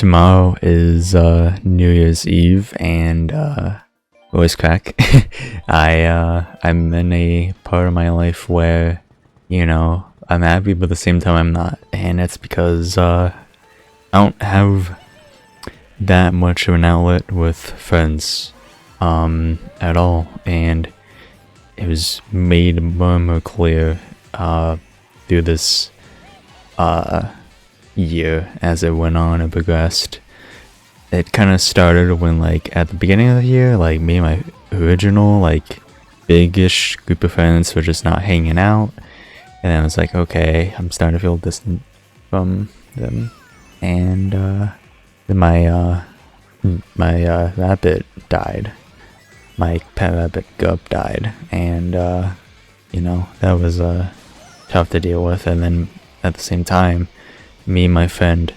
Tomorrow is New Year's Eve and voice crack. I'm in a part of my life where, I'm happy but at the same time I'm not. And it's because I don't have that much of an outlet with friends at all. And it was made more and more clear through this year as it went on and progressed. It kind of started when, at the beginning of the year, me and my original big-ish group of friends were just not hanging out, and then I was like, okay, I'm starting to feel distant from them. And then my rabbit died. My pet rabbit Gup died, and that was tough to deal with. And then at the same time, me and my friend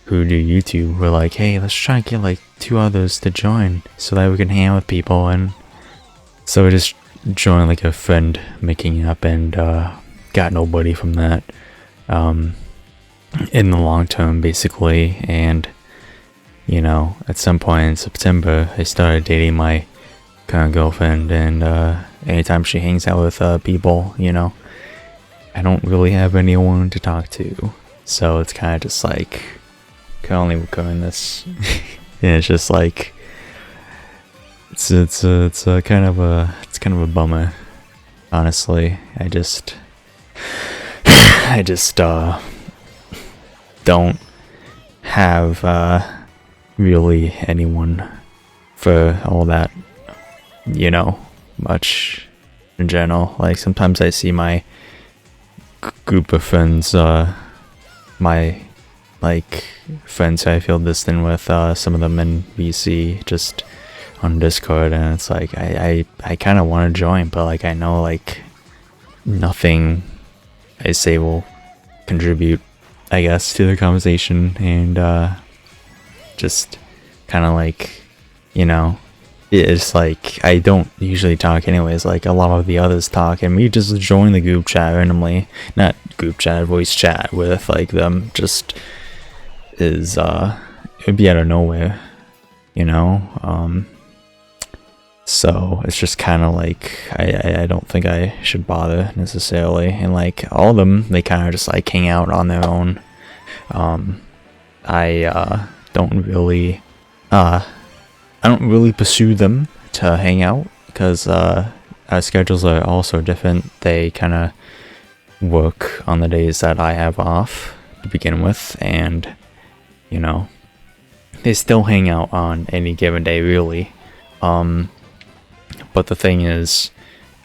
who do YouTube were like, hey, let's try and get 2 others to join so that we can hang out with people. And so we just joined a friend making up, and got nobody from that in the long term, basically. And at some point in September I started dating my current girlfriend, and anytime she hangs out with people, I don't really have anyone to talk to. So it's kind of just currently recording this, and it's just it's kind of a bummer, honestly. I just don't have really anyone for all that, much in general. Sometimes I see my group of friends, my friends who I feel distant with, some of them in VC, just on Discord, and it's I kind of want to join, but I know nothing I say will contribute, I guess, to the conversation. And just kind of it's I don't usually talk anyways. A lot of the others talk, and we just join the group chat randomly. Not group chat, voice chat with them. Just is it'd be out of nowhere, so it's just kind of I don't think I should bother necessarily. And all of them, they kind of just hang out on their own. I don't really pursue them to hang out, because our schedules are also different. They kind of work on the days that I have off to begin with, and they still hang out on any given day, really. But the thing is,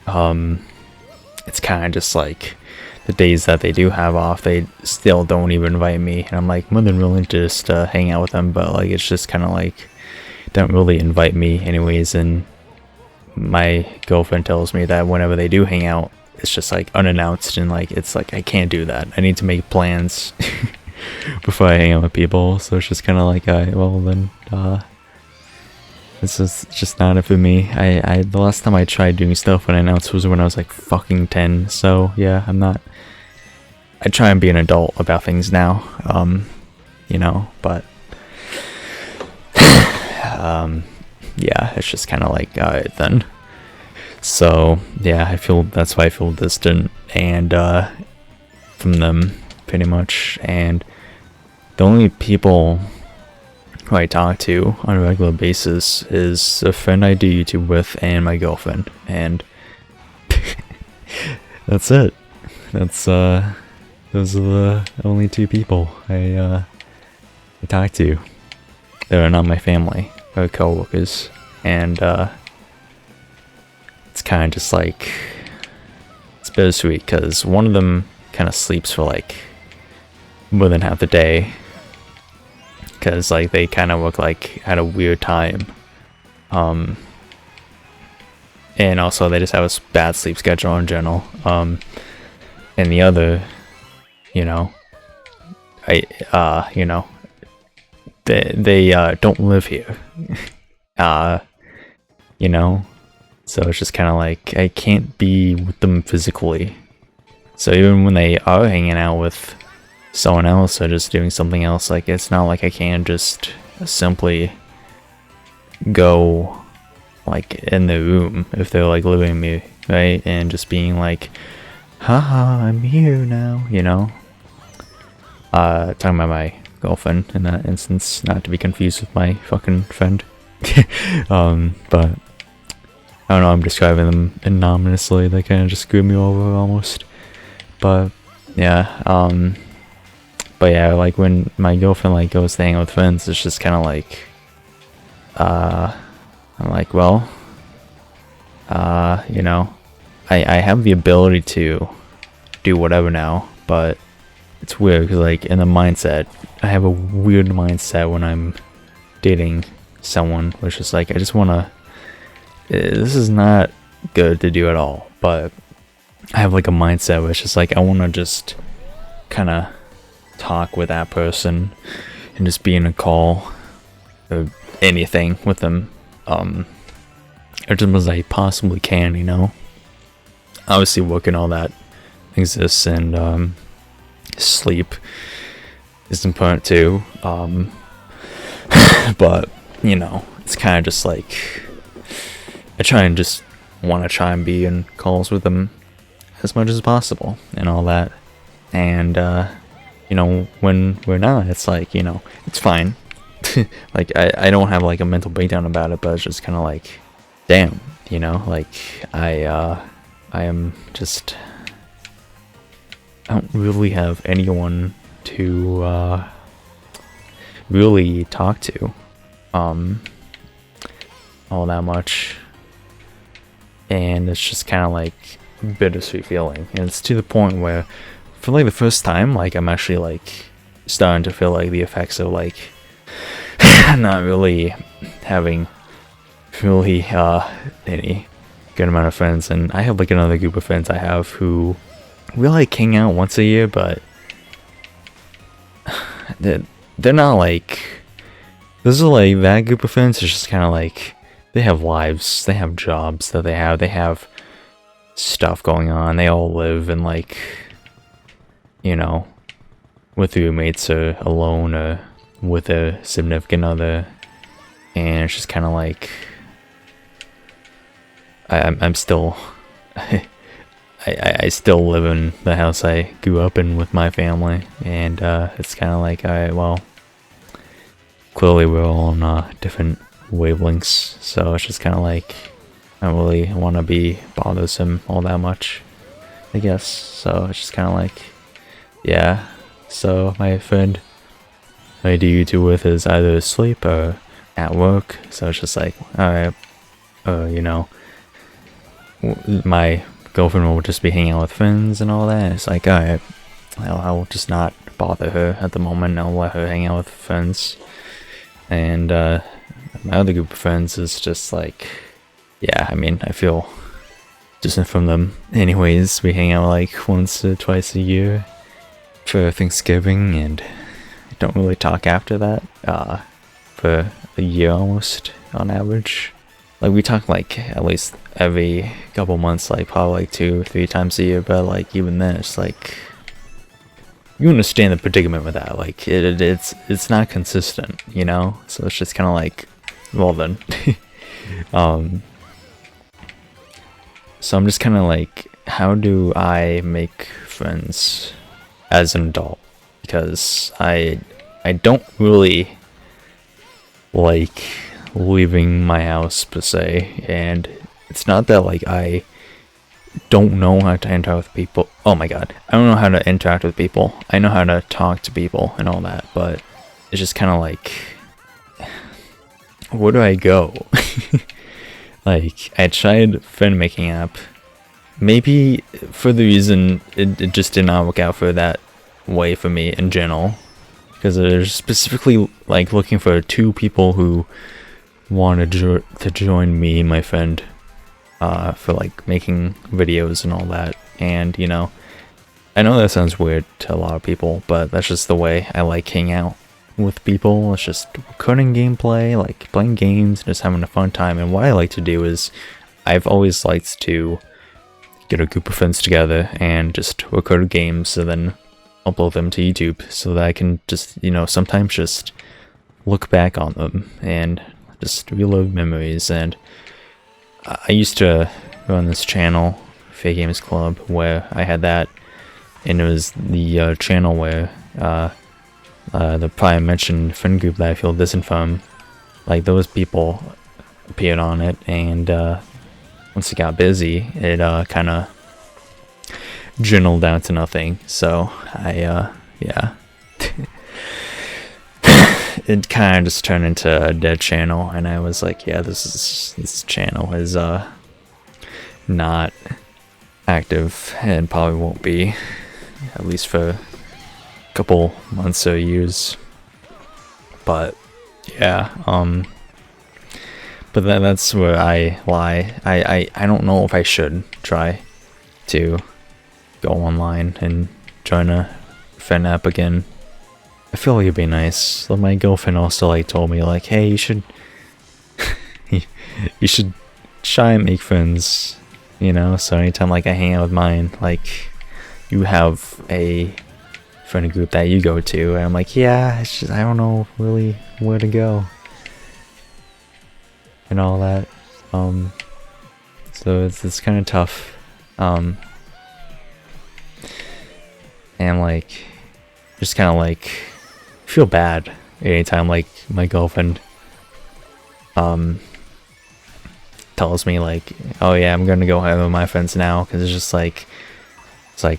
it's kind of just the days that they do have off, they still don't even invite me, and I'm more than willing to just hang out with them, but it's just kind of don't really invite me anyways. And my girlfriend tells me that whenever they do hang out, it's just unannounced, and it's I can't do that. I need to make plans before I hang out with people. So it's just kind of well then, this is just not it for me. I the last time I tried doing stuff when I announced was when I was fucking 10. So yeah, I try and be an adult about things now, but yeah, it's just kind of alright then. So yeah, that's why I feel distant and from them, pretty much. And the only people who I talk to on a regular basis is a friend I do YouTube with and my girlfriend, and that's it. Those are the only 2 people I talk to. They're not my family or co-workers, and it's kind of just it's bittersweet, because one of them kind of sleeps for more than half the day, because they kind of work at a weird time, and also they just have a bad sleep schedule in general. And the other, they don't live here, so it's just kind of I can't be with them physically. So even when they are hanging out with someone else or just doing something else. Like, it's not like I can just simply go like in the room if they're like leaving me, right? And just being like, haha, I'm here now, you know? Talking about my girlfriend in that instance, not to be confused with my fucking friend. But I don't know, I'm describing them anonymously. They kind of just screw me over almost. But yeah, but yeah, like when my girlfriend like goes to hang out with friends, it's just kind of like, I'm like, well, you know, I have the ability to do whatever now, but it's weird because like in the mindset, I have a weird mindset when I'm dating someone, which is like, I just want to, this is not good to do at all, but I have like a mindset which is like, I want to just kind of talk with that person and just be in a call or anything with them, or just as I possibly can, you know. Obviously work and all that exists, and sleep is important too, but you know, it's kind of just like I try and just want to try and be in calls with them as much as possible and all that, and you know, when we're not, it's like, you know, it's fine. Like I don't have like a mental breakdown about it, but it's just kind of like, damn, you know, like I am just, I don't really have anyone to really talk to all that much, and it's just kind of like a bittersweet feeling, and it's to the point where for like the first time, like I'm actually like starting to feel like the effects of like not really having really any good amount of friends. And I have like another group of friends I have who we like hang out once a year, but they're not like, this is like that group of friends is just kind of like, they have lives, they have jobs that they have stuff going on, they all live in like, you know, with roommates or alone or with a significant other, and it's just kind of like I'm still I still live in the house I grew up in with my family, and it's kind of like, alright, well, clearly we're all on different wavelengths, so it's just kind of like I don't really want to be bothersome all that much, I guess. So it's just kind of like, yeah. So my friend I do YouTube with is either asleep or at work, so it's just like, alright, you know, my girlfriend will just be hanging out with friends and all that. It's like, alright, I'll just not bother her at the moment, I'll let her hang out with friends. And my other group of friends is just like, yeah, I mean, I feel distant from them anyways. We hang out like once or twice a year for Thanksgiving, and don't really talk after that for a year almost on average. Like we talk like at least every couple months, like probably like 2 or 3 times a year, but like even then it's like, you understand the predicament with that, like it's not consistent, you know. So it's just kind of like, well then. So I'm just kind of like, how do I make friends as an adult? Because I don't really like leaving my house per se, and it's not that like I don't know how to interact with people. Oh my god, I don't know how to interact with people. I know how to talk to people and all that, but it's just kind of like, where do I go? Like, I tried friend making app, maybe for the reason it just did not work out for that way for me in general, because they're specifically like looking for 2 people who wanted to join me and my friend for like making videos and all that. And you know, I know that sounds weird to a lot of people, but that's just the way I like hanging out with people. It's just recording gameplay, like playing games, just having a fun time. And what I like to do is, I've always liked to get a group of friends together and just record games, and then upload them to YouTube so that I can just, sometimes just look back on them and just relive memories. And I used to run this channel, Fake Games Club, where I had that, and it was the channel where the prior mentioned friend group that I feel distant from, like those people appeared on it, and once it got busy, it kind of dwindled down to nothing. So yeah. It kind of just turned into a dead channel, and I was like, yeah, this channel is not active and probably won't be, at least for a couple months or years. But yeah, but that's where I lie. I don't know if I should try to go online and join a friend app again. I feel like it'd be nice. My girlfriend also like told me like, hey, you should you should try and make friends, so anytime like I hang out with mine, like you have a friend group that you go to, and I'm like, yeah, it's just I don't know really where to go and all that. So it's kind of tough. And like just kind of like feel bad anytime like my girlfriend tells me like, oh yeah, I'm gonna go hang with my friends now, because it's like,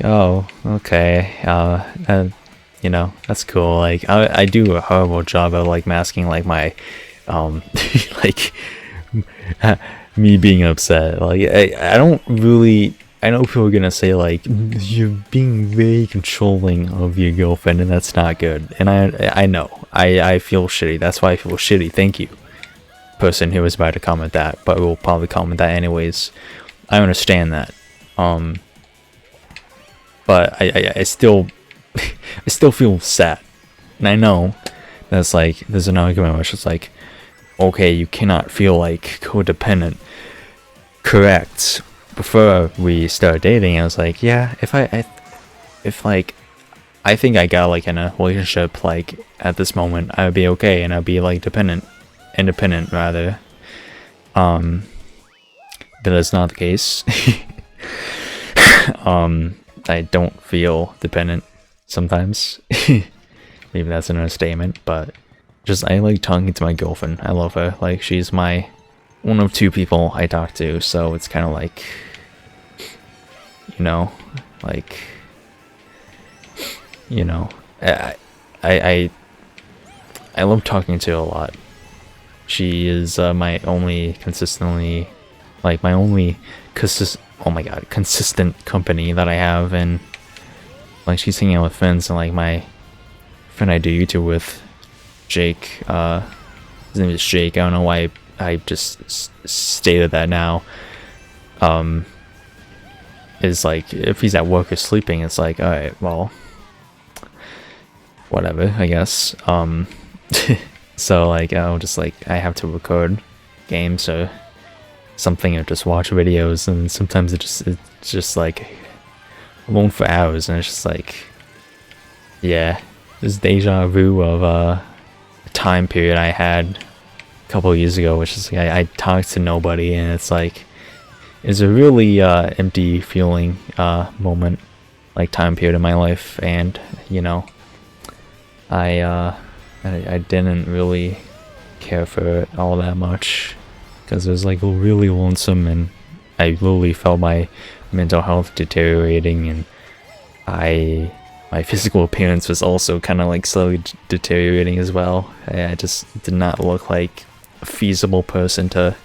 oh, okay, that's cool. Like I do a horrible job of like masking like my like me being upset. Like I don't really, I know people are gonna say like, you're being very controlling of your girlfriend, and that's not good. And I know I feel shitty. That's why I feel shitty. Thank you, person who was about to comment that, but will probably comment that anyways. I understand that. But I still I still feel sad, and I know that's like there's an argument which is like, okay, you cannot feel like codependent. Correct. Before we started dating, I was like, yeah, if like I think I got like in a relationship like at this moment, I would be okay, and I'd be like independent rather. But that's not the case. I don't feel dependent sometimes. Maybe that's an understatement, but just I like talking to my girlfriend. I love her. Like she's my one of two people I talk to, so it's kind of like, like, I love talking to her a lot. She is my only consistently, like my only consistent company that I have, and like she's hanging out with friends, and like my friend I do YouTube with, Jake, his name is Jake. I don't know why I just stated that now. Is like if he's at work or sleeping, it's like, all right, well, whatever, I guess. So like I'll just like I have to record games or something, or just watch videos, and sometimes it's just like alone for hours, and it's just like, yeah, this deja vu of a time period I had a couple of years ago, which is like I talked to nobody, and it's like it's a really empty feeling moment, like time period in my life. And I didn't really care for it all that much, because it was like really lonesome, and I literally felt my mental health deteriorating, and my physical appearance was also kind of like slowly deteriorating as well. I just did not look like a feasible person to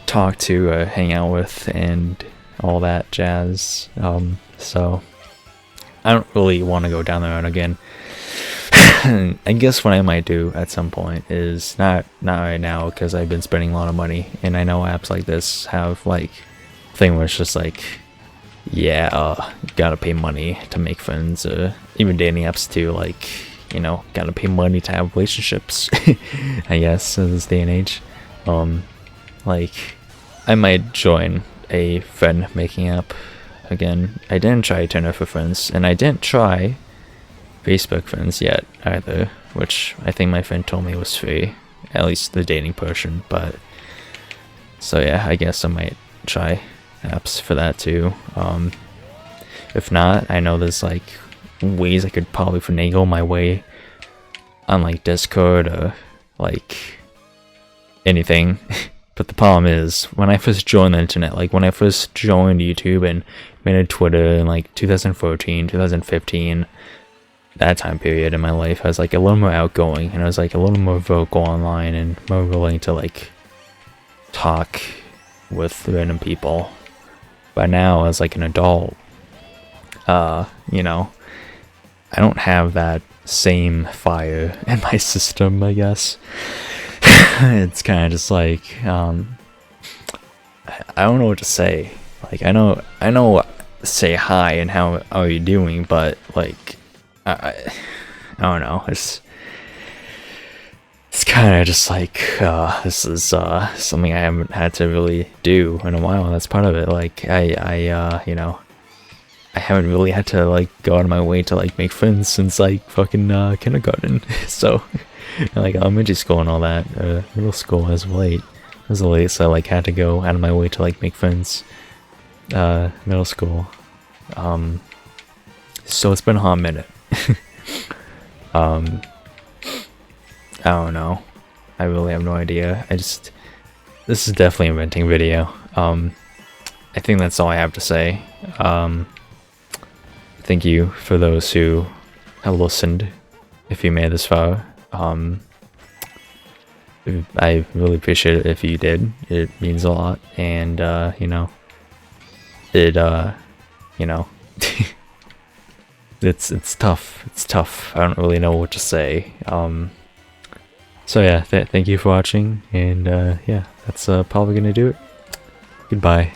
talk to or hang out with and all that jazz. So I don't really want to go down the road again. I guess what I might do at some point is not right now, because I've been spending a lot of money, and I know apps like this have like thing where it's just like, yeah, you gotta pay money to make friends, or even dating apps too, like, gotta pay money to have relationships. I guess in this day and age. Like I might join a friend making app again. I didn't try Turner for Friends, and I didn't try Facebook friends yet either, which I think my friend told me was free, at least the dating portion. But so yeah, I guess I might try apps for that too. If not, I know there's like ways I could probably finagle my way on like Discord or like anything. But the problem is, when I first joined the internet, like when I first joined YouTube and made a Twitter in like 2014, 2015, that time period in my life, I was like a little more outgoing and I was like a little more vocal online and more willing to like talk with random people. But now, as like an adult, you know, I don't have that same fire in my system, I guess. It's kind of just like, I don't know what to say. Like, I know, say hi and how are you doing, but like, I don't know. It's kind of just like, this is something I haven't had to really do in a while, and that's part of it. Like, you know, I haven't really had to like go out of my way to like make friends since like fucking kindergarten. So like elementary school and all that, middle school as of late. As of late, so I like had to go out of my way to like make friends. Middle school. So it's been a hot minute. I don't know. I really have no idea. This is definitely a venting video. I think that's all I have to say. Thank you for those who have listened, if you made it this far. I really appreciate it if you did. It means a lot, and you know, you know, it's tough. It's tough. I don't really know what to say. So yeah, thank you for watching, and yeah, that's probably gonna do it. Goodbye.